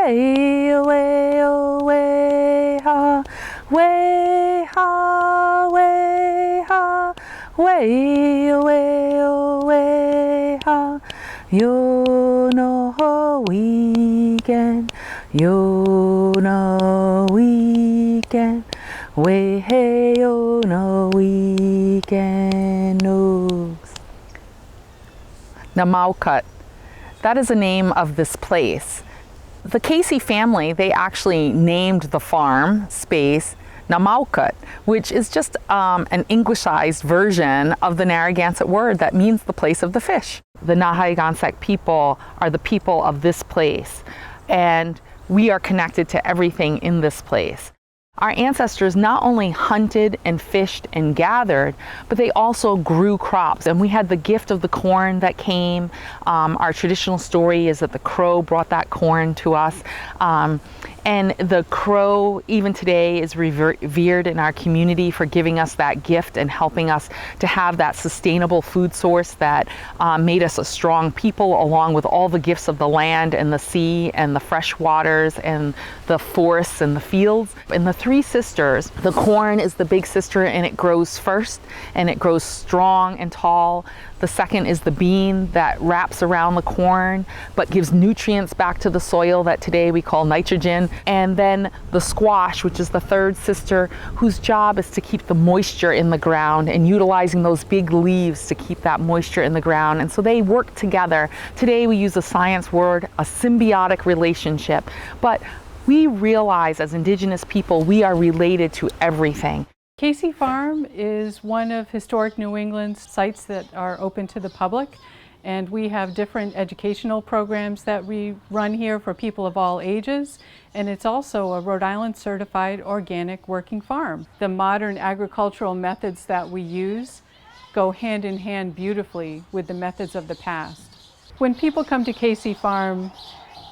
way, way, oh, way, ha, way, ha, way, ha, way, way, oh, way, ha, yo no weekend, yo no weekend, way, hey, yo no weekend, no. Naumkeag. That is the name of this place. The Casey family, they actually named the farm space Naumkeag, which is just an Englishized version of the Narragansett word that means the place of the fish. The Narragansett people are the people of this place, and we are connected to everything in this place. Our ancestors not only hunted and fished and gathered, but they also grew crops. And we had the gift of the corn that came. Our traditional story is that the crow brought that corn to us. And the crow, even today, is revered in our community for giving us that gift and helping us to have that sustainable food source that made us a strong people, along with all the gifts of the land and the sea and the fresh waters and the forests and the fields. And the three sisters, the corn is the big sister, and it grows first, and it grows strong and tall. The second is the bean that wraps around the corn but gives nutrients back to the soil that today we call nitrogen. And then the squash, which is the third sister, whose job is to keep the moisture in the ground and utilizing those big leaves to keep that moisture in the ground. And so they work together. Today we use a science word, a symbiotic relationship. But we realize as Indigenous people, we are related to everything. Casey Farm is one of historic New England's sites that are open to the public, and we have different educational programs that we run here for people of all ages, and it's also a Rhode Island certified organic working farm. The modern agricultural methods that we use go hand in hand beautifully with the methods of the past. When people come to Casey Farm,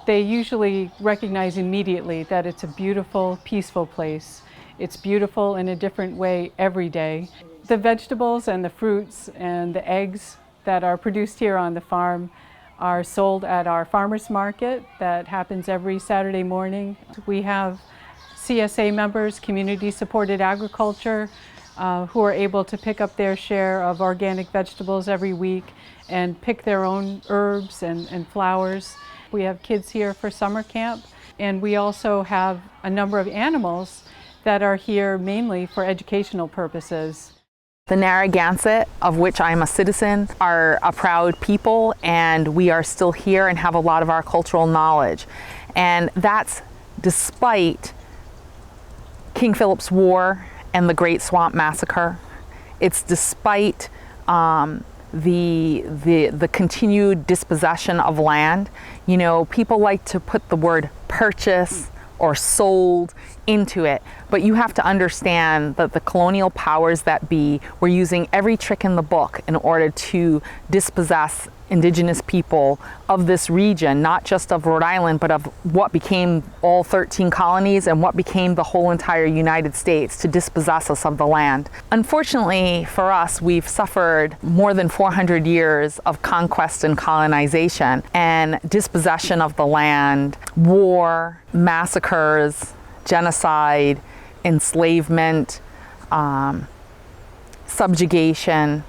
they usually recognize immediately that it's a beautiful, peaceful place. It's beautiful in a different way every day. The vegetables and the fruits and the eggs that are produced here on the farm are sold at our farmers market that happens every Saturday morning. We have CSA members, community supported agriculture, who are able to pick up their share of organic vegetables every week and pick their own herbs and flowers. We have kids here for summer camp, and we also have a number of animals that are here mainly for educational purposes. The Narragansett, of which I am a citizen, are a proud people, and we are still here and have a lot of our cultural knowledge. And that's despite King Philip's War and the Great Swamp Massacre. It's despite the continued dispossession of land. You know, people like to put the word purchase or sold into it, but you have to understand that the colonial powers that be were using every trick in the book in order to dispossess Indigenous people of this region, not just of Rhode Island, but of what became all 13 colonies and what became the whole entire United States, to dispossess us of the land. Unfortunately for us, we've suffered more than 400 years of conquest and colonization and dispossession of the land, war, massacres, genocide, enslavement, subjugation,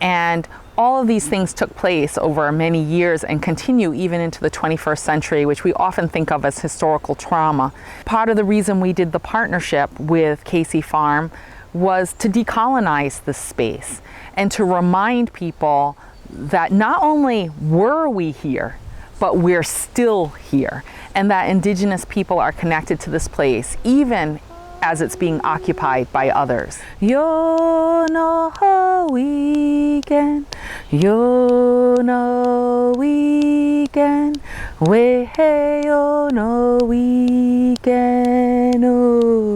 and all of these things took place over many years and continue even into the 21st century, which we often think of as historical trauma. Part of the reason we did the partnership with Casey Farm was to decolonize this space and to remind people that not only were we here, but we're still here, and that Indigenous people are connected to this place, even as it's being occupied by others. Yo no weekend, yo no weekend, we hey yo no weekend. Oh.